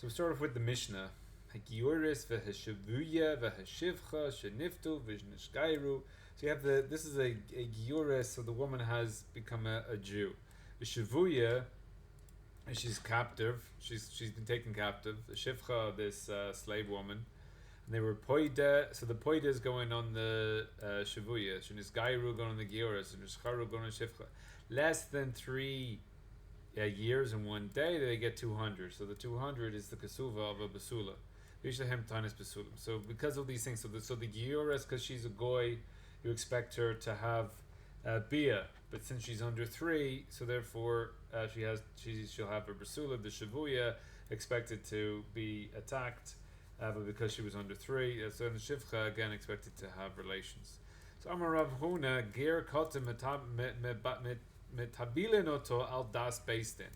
So we start off with the Mishnah. Hagiuris v'hashavuya v'hashivcha sheniftu v'nishgairu. So you have this is a giuris, so the woman has become a Jew. The shavuya, she's captive. She's been taken captive. The shivcha, this slave woman, and they were poida. So the poida is going on the shavuya. Shenishgairu going on the giuris, and nishcharu going on shivcha. Less than 3 years and 1 day, they get 200. So the 200 is the kasuva of a basula. So because of these things, so the giuras, because she's a goy, you expect her to have bia, but since she's under 3, so therefore she'll have her basula. The shavuya expected to be attacked, but because she was under 3, so in the shivcha again expected to have relations. So Amar Rav Huna ger kotem metabilinoto al das beistin.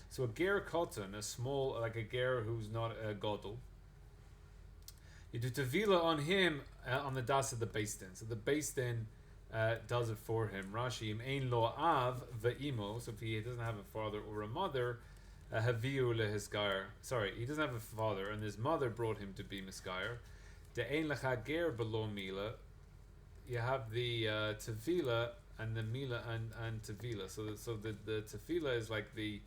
So a ger cotton, a small, like a ger who's not a godel, you do tevila on him on the das of the beistin. So the beistin does it for him. Rashi im ein lo av ve'imo. So if he doesn't have a father or a mother, haviu lehisgayer. Sorry, he doesn't have a father, and his mother brought him to be misgayer. De ein lecha ger below mila. You have the tevila and the mila and tevila. So the tefila is like the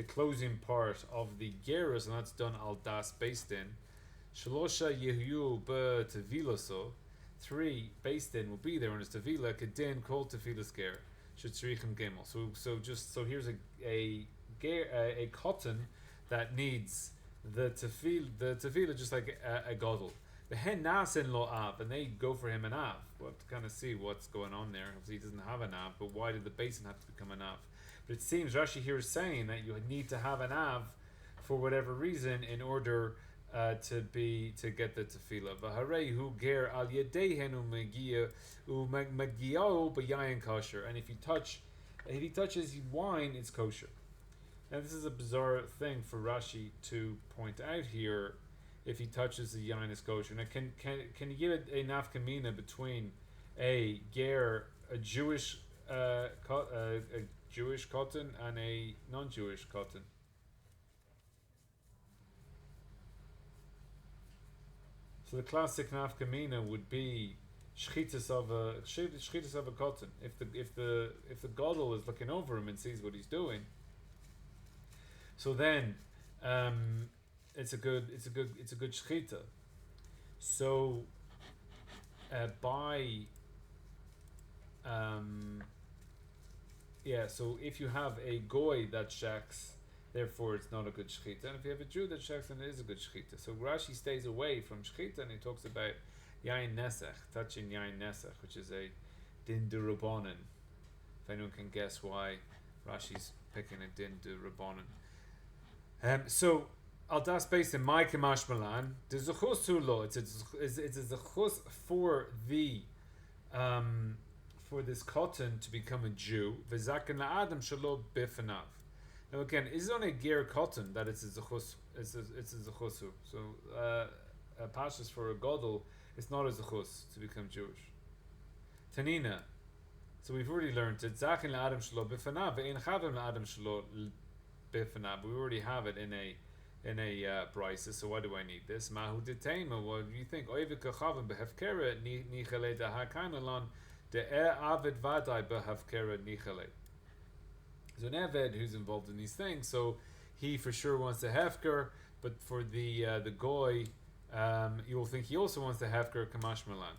closing part of the gerus, and that's done al das beistin. Shalosha yehu be tevilaso. 3 beistin will be there on his tevila. Kedin kol tevilas ger. Shetzrichim gimel. So here's a cotton that needs the tefila just like a godel. The hen nasin lo av, and they go for him an av. We'll have to kind of see what's going on there. Obviously, he doesn't have an av, but why did the basin have to become an av? But it seems Rashi here is saying that you need to have an av for whatever reason in order to get the tefillah. V'harei hu ger al yedehenu megia u magiao b'yayin kosher. And if he touches wine, it's kosher. And this is a bizarre thing for Rashi to point out here. If he touches the yain is kosher. Now, can you give it a nafkamina between a ger, a Jewish Jewish cotton, and a non-Jewish cotton? So the classic nafkamina would be shchitas of a cotton. If the godel is looking over him and sees what he's doing, so then it's a good shchita. So so if you have a goy that sheks, therefore it's not a good shchita, and if you have a Jew that sheks, then it is a good shchita. So Rashi stays away from shchita, and he talks about yain nesech, touching yain nesech, which is a din de rabbanan. If anyone can guess why Rashi's picking a din de rabbanan. So al das based in my kamash malan, the zechus lo. It's a zechus for the for this cotton to become a Jew. V'zaken la'adam shelo bifanav. Now again, is it only a ger cotton that it's a zechus? It's a zechusu. So a pashas for a godel, it's not a zechus to become Jewish. Tanina. So we've already learned it. Zaken la'adam shelo bifanav ve'in chavim la'adam shelo bifanav. We already have it in a brisa, so why do I need this? Mahu detema. What do you think? Oivik kachavim behefkera nichale dahakanalan de avid vadai behefkera nichale. So an Eved who's involved in these things, so he for sure wants the hefker, but for the goy, you will think he also wants the hefker kamash malan.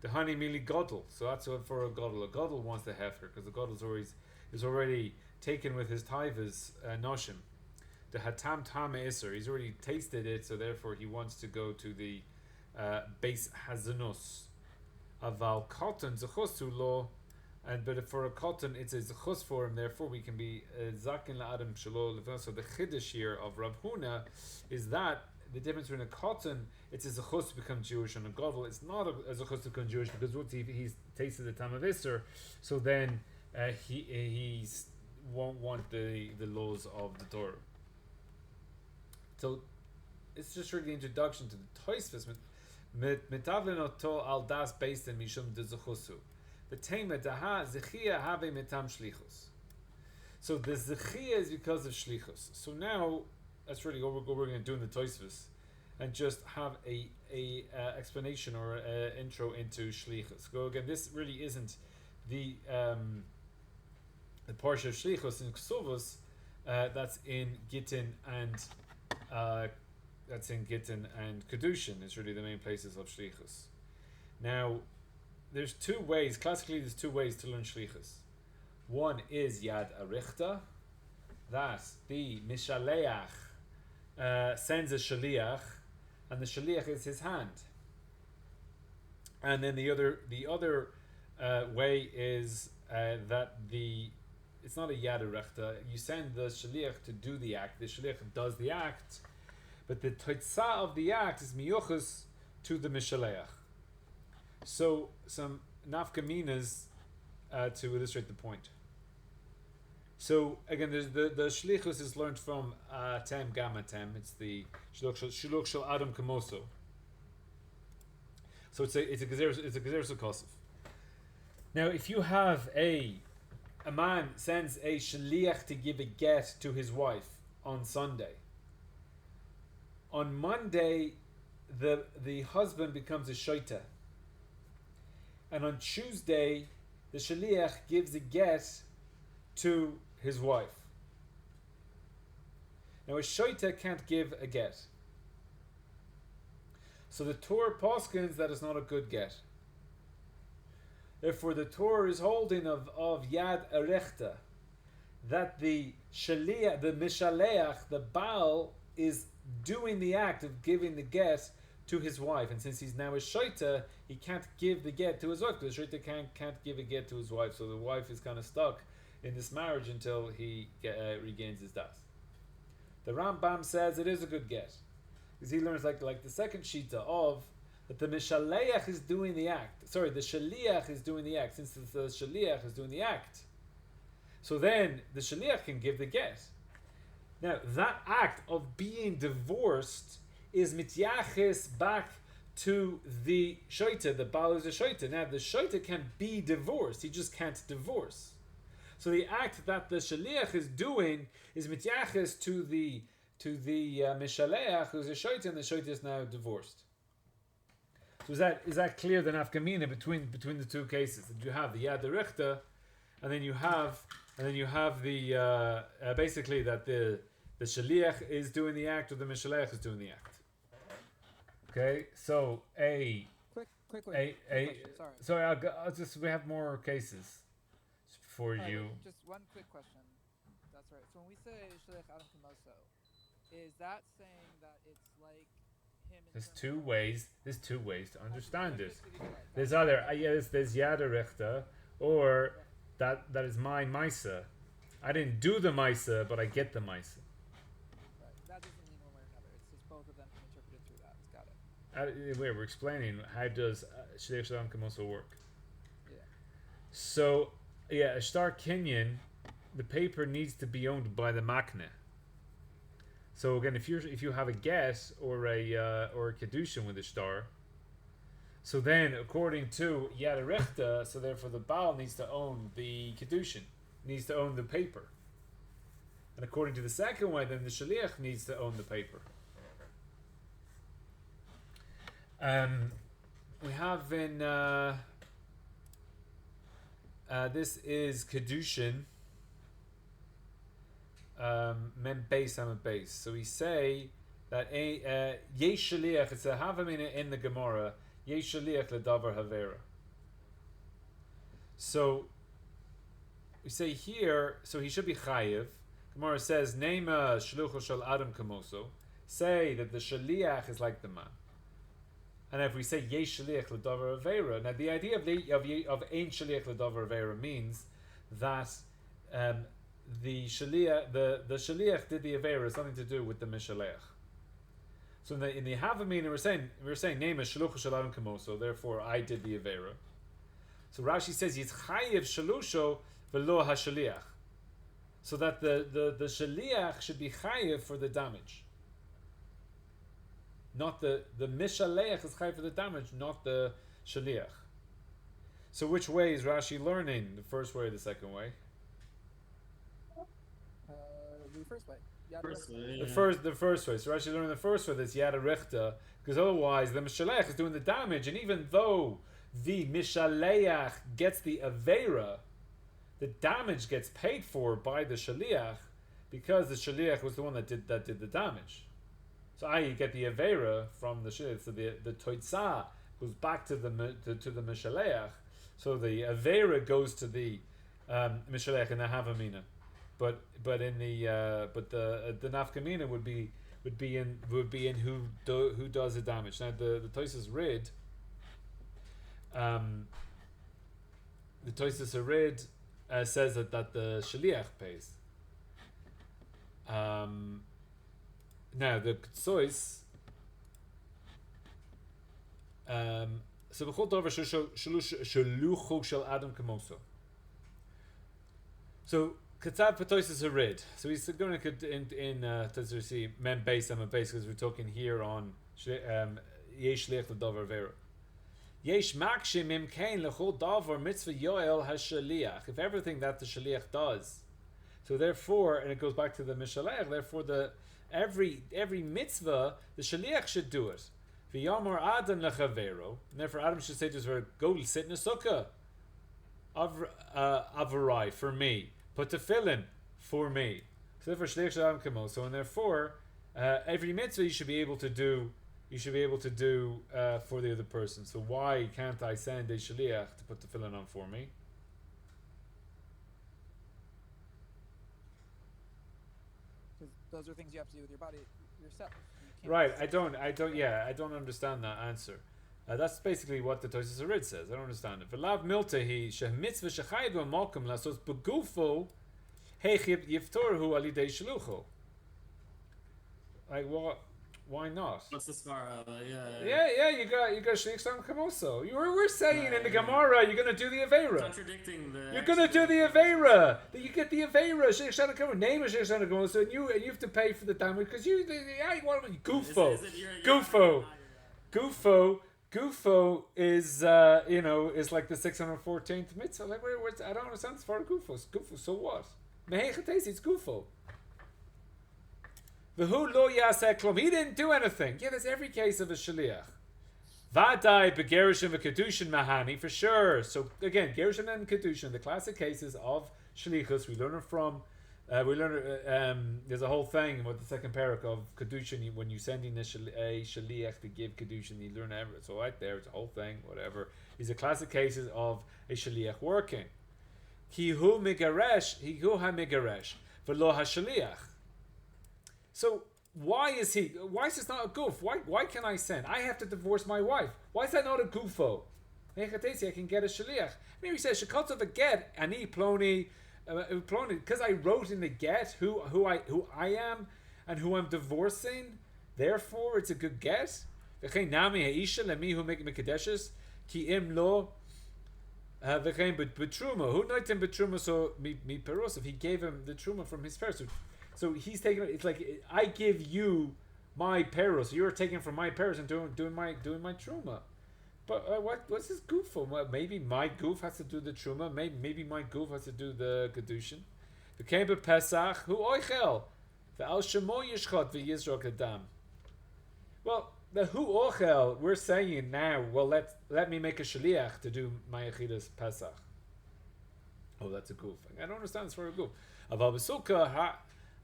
The honey mili godel. So that's for a godel. A godel wants the hefker because the godel is already taken with his taivas noshim. The hatam tam iser, he's already tasted it, so therefore he wants to go to the base hazanus. Aval cotton zechusu lo, but for a cotton it's a zechus for him. Therefore we can be zakin la'adam shelo levon. So the chiddush here of Rav Huna is that the difference between a cotton, it's a zechus to become Jewish, and a godel, it's not a zechus to become Jewish because once he's tasted the tam of iser, so then he won't want the laws of the Torah. So it's just really the introduction to the Tosfos. Mitavlin oto al das based in mishum de zechusu. The tema daha zechia have mitam shlichus. So the zechia is because of shlichus. So now that's really what we're going to do in the Tosfos, and just have a explanation or a intro into Shlichus. So again, this really isn't the Parsha of Shlichus in Ksuvos. That's in Gittin and Kedushin. It's really the main places of Shlichus. Now, there's two ways. Classically, there's two ways to learn Shlichus. One is Yad Arichta, that the Mishaleach sends a Shaliach, and the Shaliach is his hand. And then the other way is that it's not a Yad Arichta. You send the Shaliach to do the act. The Shaliach does the act, but the Totzah of the act is miyuchas to the Mishaleach. So some nafkaminas to illustrate the point. So again, there's the shlichus is learned from tem gamma tem. It's the shiluk shel adam kamoso. So it's a gezeres kosov. Now, if you have a man sends a shaliach to give a get to his wife on Sunday. On Monday, the husband becomes a shoita. And on Tuesday, the shaliach gives a get to his wife. Now a shoita can't give a get. So the Torah poskins that is not a good get. Therefore the Torah is holding of Yad Arechta, that the shaliach, the mishaleach, the Baal is doing the act of giving the get to his wife, and since he's now a shoita, he can't give the get to his wife, because the shoita can't give a get to his wife, so the wife is kind of stuck in this marriage until he regains his das. The Rambam says it is a good get, because he learns like the second shita of that the mishaleach is doing the act. Sorry, the shaliach is doing the act. Since the shaliach is doing the act, so then the shaliach can give the get. Now that act of being divorced is mityaches back to the shoita. The Baal is a shoita. Now the shoita can be divorced. He just can't divorce. So the act that the shaliach is doing is mityaches to the mishaleach who's a shoita, and the shoita is now divorced. So is that clear? The nafkamina between the two cases that you have the yad derechta, and then you have the basically that the shaliach is doing the act or the mishaleach is doing the act. Okay, so quick question. Sorry, I'll just we have more cases for you. Just one quick question. That's right. So when we say Shaliach Adam Kamoso, is that saying that it's like him? There's two ways to understand it. There's other there's Yad Arechta, or that is my Maisa. I didn't do the Maisa, but I get the Maisa. Right. That doesn't mean one way or another. It's just both of them can interpret it through that. Got it. We're explaining how does Shaliach Adam Kamoso work. Yeah. So a star Kenyan, the paper needs to be owned by the makne. So again, if you have a get or a kedushin with a star, so then according to Yad Arechta, so therefore the Baal needs to own the kedushin, needs to own the paper, and according to the second way, then the shaliach needs to own the paper. We have in this is kedushin. Mem beis am beis. So we say that yesh shaliach. It's a havamina in the Gemara. Yesh shaliach ledavar havera. So we say here. So he should be chayiv. Gemara says nema shlucho shel adam kamoso. Say that the shaliach is like the man. And if we say yesh shaliach ledavar havera, now the idea of ein shaliach ledavar havera means that. The shaliach did the avera has something to do with the mishaleach. So in the havamina we're saying name is shalucha shalam kamoso. Therefore, I did the avera. So Rashi says yitzchayev shalusho velo hashaliach. So that the shaliach should be chayev for the damage. Not the mishaleach is chayev for the damage, not the shaliach. So which way is Rashi learning? The first way or the second way? The first way. Yad First Richta. way, The yeah. first way. So Rashi learned the first way that's Yad Richta, because otherwise the Shaliach is doing the damage, and even though the Shaliach gets the Avera, the damage gets paid for by the Shaliach, because the Shaliach was the one that did the damage. So you get the Avera from the Shaliach. So the Toitzah goes back to the Mishaleach. So the Avera goes to the Mishaleach and the Havamina. But in the the Nafkamina would be in who does the damage. Now the Toisus Rid the Toisus Rid says that the Shaliach pays. Now the Ktsois so b'chol davar shalucho shel Adam kamoso. So Katzav Patois Harid. So he's going to in see Mem Beis Mem Beis, because we're talking here on Yesh Shliach L'Davar Vera. Yesh Makshim Im Kain L'Chol Davar Mitzvah Yoel HaShaliach. If everything that the Shaliach does, so therefore, and it goes back to the Mishalech. Therefore, every mitzvah the Shaliach should do it. V'yamor Adam L'Chavero. And therefore, Adam should say to his brother, "Go sit in a sukkah, avarai for me. Put tefillin for me." So therefore, Shliach Shel Adam Kamo. So and therefore, every mitzvah you should be able to do. You should be able to do for the other person. So why can't I send a Shaliach to put tefillin on for me? Because those are things you have to do with your body yourself. You can't Right, just- I don't understand that answer. That's basically what the Tosis Arid says. I don't understand it. V'lav milta hi sheh mitzvah shechayid b'malkum lasos begufo heichib yiftorhu alidei shlucho. Like what? Why not? What's the svara? Yeah, you got shliach stam kamoso. We're saying in the Right. Gemara you're gonna do the avera. Contradicting the. You're gonna do the avera. That you get the avera. Shliach stam kamoso. Name is shliach stam kamoso, and you have to pay for the damage because you want gufo. Gufo is is like the 614th mitzvah. Like I don't understand this for Gufo. It's Gufo. So what? Mehechatesi, it's Gufo. V'hu lo yaseh klom. He didn't do anything. Yeah, that's every case of a shaliach. Vadai begerushin v'kedushin mahani for sure. So again, gerushin and kedushin, the classic cases of shalichus. We learn it from. There's a whole thing with the second parak of kedushin. When you send in a shaliach to give kedushin, you learn everything. So right there, it's a whole thing. Whatever. These are classic cases of a shaliach working. Ki hu migaresh, hi hu ha migaresh, v'lo ha shaliach. So why is this not a goof? Why can I send? I have to divorce my wife. Why is that not a goofo? I can get a shaliach. Maybe he says shekotz of a get ani ploni because I wrote in the get who I am and who I'm divorcing. Therefore, it's a good get. V'chein nami ha'isha lemi hu mikadeshes ki im lo v'chein betruma who noitim betruma so mi peros if he gave him the truma from his first. So he's taking it. It's like I give you my peros. You're taking from my peros and doing my truma. But what's this goof for? Well, maybe my goof has to do the truma. Maybe my goof has to do the kedushin. The kembe pesach hu oichel the al shemo yishchot v'yizrok adam. Well, the hu ochel we're saying now. Well, let me make a shaliach to do my achidas pesach. Oh, that's a goof. I don't understand this for a goof. Aval b'sukkah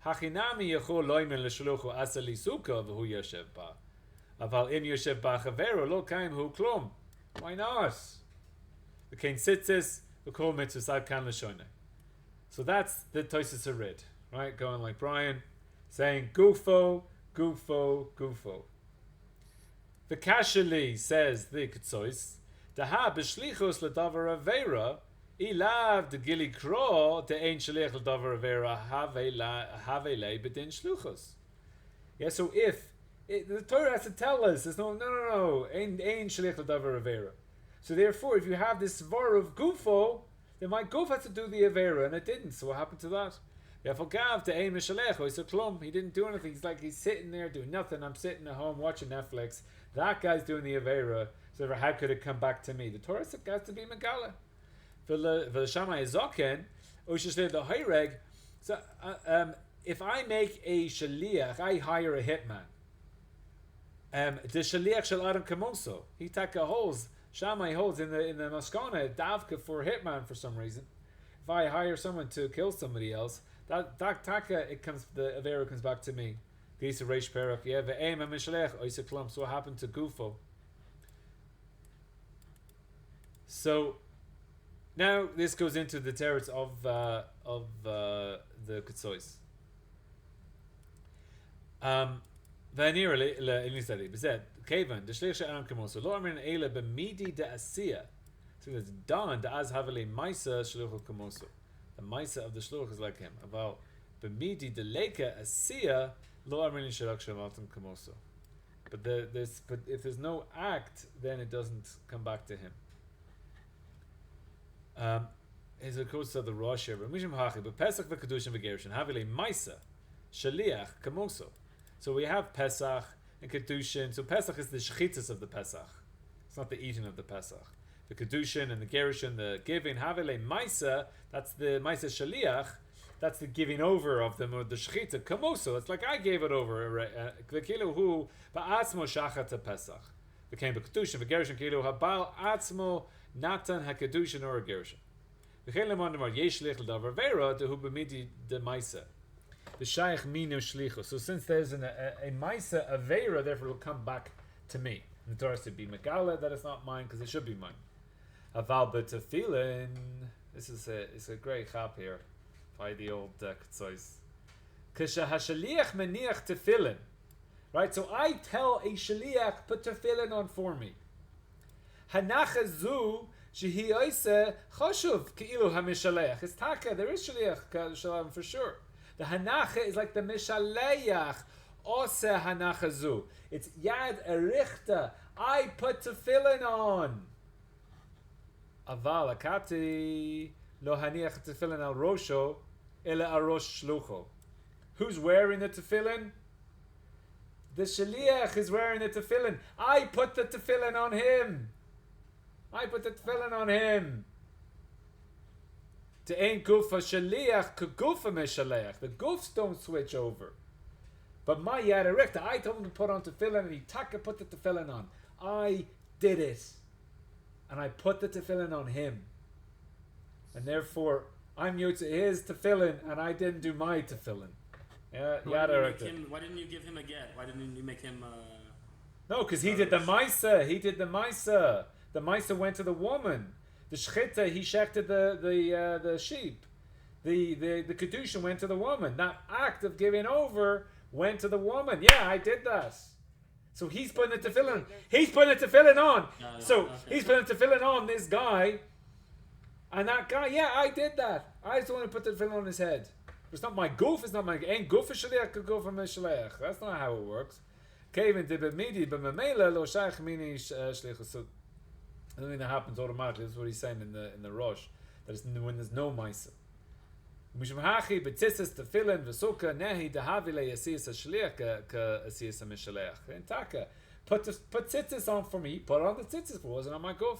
Hachinami yachol loimen l'shluchu asali sukkah v'hu yoshev ba. Aval im yoshev ba chavero lo kaim hu klum. Why not? V'kein sitzis v'kol mitzvahs ad kan l'shoneh. So that's the Tosis Harid, right? Going like Brian, saying gufo. The Kashali says the Ketzois, Daha b'shlichus l'davar avera. Ilav de gili kro de ein shaliach l'davar avera havele bedin shluchos. Yeah, so if the Torah has to tell us, there's no ein shaliach l'davar avera. So therefore, if you have this svar of gufo, then my guf has to do the avera, and it didn't. So what happened to that? He didn't do anything. He's sitting there doing nothing. I'm sitting at home watching Netflix. That guy's doing the avera. So how could it come back to me? The Torah said it has to be megala. V'l'shamai zoken, u'sheshlei the hayreg. So if I make a shaliach, I hire a hitman. The shaliach shel Adam Kamoso. He taka holds. Shammai holds in the maskana davka for hitman for some reason. If I hire someone to kill somebody else, that taka the avera comes back to me. Gisa reish perach yeah ve'emamishalech oisa klum. So what happened to Gufo? So now this goes into the teretz of the Ketzois. V'anira le'inistadi b'zed kevan d'shliach she'anam kemoso lo amrin eila b'midi da'asiya. So it's done da'az haveli maisa shluch kemoso. The maisa of the shluch is like him. About b'midi deleka asiya lo amrin shluch she'amatim kemoso. But if there's no act, then it doesn't come back to him. Is a quote of the Rosh here, but Pesach v'Kedushin v'Gerushin havile Maisa Shaliach Kamoso. So we have Pesach and Kedushin. So Pesach is the shechitas of the Pesach. It's not the eating of the Pesach. The Kedushin and the Gerushin, the giving havile Maisa. That's the Maisa Shaliach. That's the giving over of the shechita Kamoso. It's like I gave it over. The kilo hu ba'atzmo shachat Pesach became Kedushin v'Gerushin kilo habal atzmo. Natan hakadushin or a gerushin. The Shayach minu shlichu. So since there's a maisa avera, therefore it will come back to me. And the Torah should be megala that it's not mine because it should be mine. Aval betafilin. This is a great chap here by the old K'tzois. Kasha hashaliach meniach tefillin. Right. So I tell a shaliach put tefillin on for me. Hanacha zu shehi oise choshuv keilu hamishaleach. It's taka. There is shaliach shalom for sure. The hanacha is like the mishaleach ose hanacha zu. It's yad erichta. I put tefillin on. Aval akati lo haniach tefillin al rosho ela arosh shlucho. Who's wearing the tefillin? The shaliach is wearing the tefillin. I put the tefillin on him. I put the tefillin on him. To ein gufa shaliach kugufa meshaleach. The gufs don't switch over. But my yadarikta, I told him to put on tefillin and he taka put the tefillin on. I did it. And I put the tefillin on him. And therefore, I'm yotze his tefillin and I didn't do my tefillin. Yeah, yadarikta. Why didn't you give him a get? Why didn't you make him... No, because he did the maisa. He did the maisa. The Maisa went to the woman. The Shechita, he shechted the sheep. The Kedusha went to the woman. That act of giving over went to the woman. Yeah, I did that. So he's putting the tefillin. He's putting the tefillin on. He's putting the tefillin on this guy. And that guy, yeah, I did that. I just want to put the tefillin on his head. It's not my goof. It's not my... Ain't goof a shaliach could go from a shaliach. That's not how it works. Kevin did b'midi b'memela lo shaykh mini shlichus. I don't think that happens automatically. That's what he's saying in the Rosh. That is when there's no Maisa. Mishum hachi b'tzitzis tefillin v'suka nehi dehavile yasiyas hashliach ka asiyas hamishaleach. And taka, put tzitzis on for me. Put on the tzitzis. It wasn't on my guf.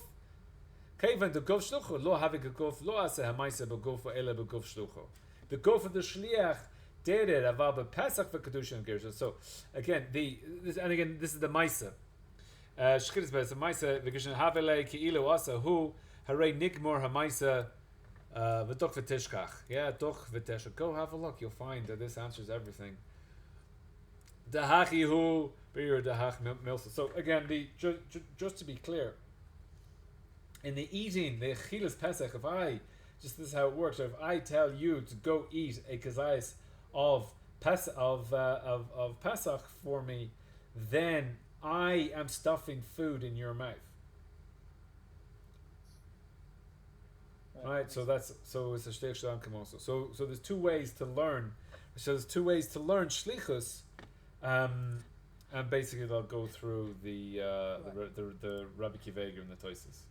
Kevan the guf shlucho lo havik a guf lo aseh hamaisa b'guf ela b'guf shlucho. The guf of the shliach did it. Aval b'pesach v'kedusha and gerusha. So again, this is the Maisa. Shchidus b'es a Maisa v'gishin havele ki'ilu asa hu harei nikmor ha'Maisa v'toch v'tishkach. Yeah, toch v'tishkach. Go have a look. You'll find that this answers everything. Dahachi hu b'ir dahach milsa. So again, just to be clear, in the eating the chilas pesach, this is how it works. If I tell you to go eat a kazayis of Pesach for me, then I am stuffing food in your mouth. Right, so it's a shliach shalom kamoso. So there's two ways to learn. So there's two ways to learn shlichus, and basically they'll go through the Rabbi Kiva and the Toises.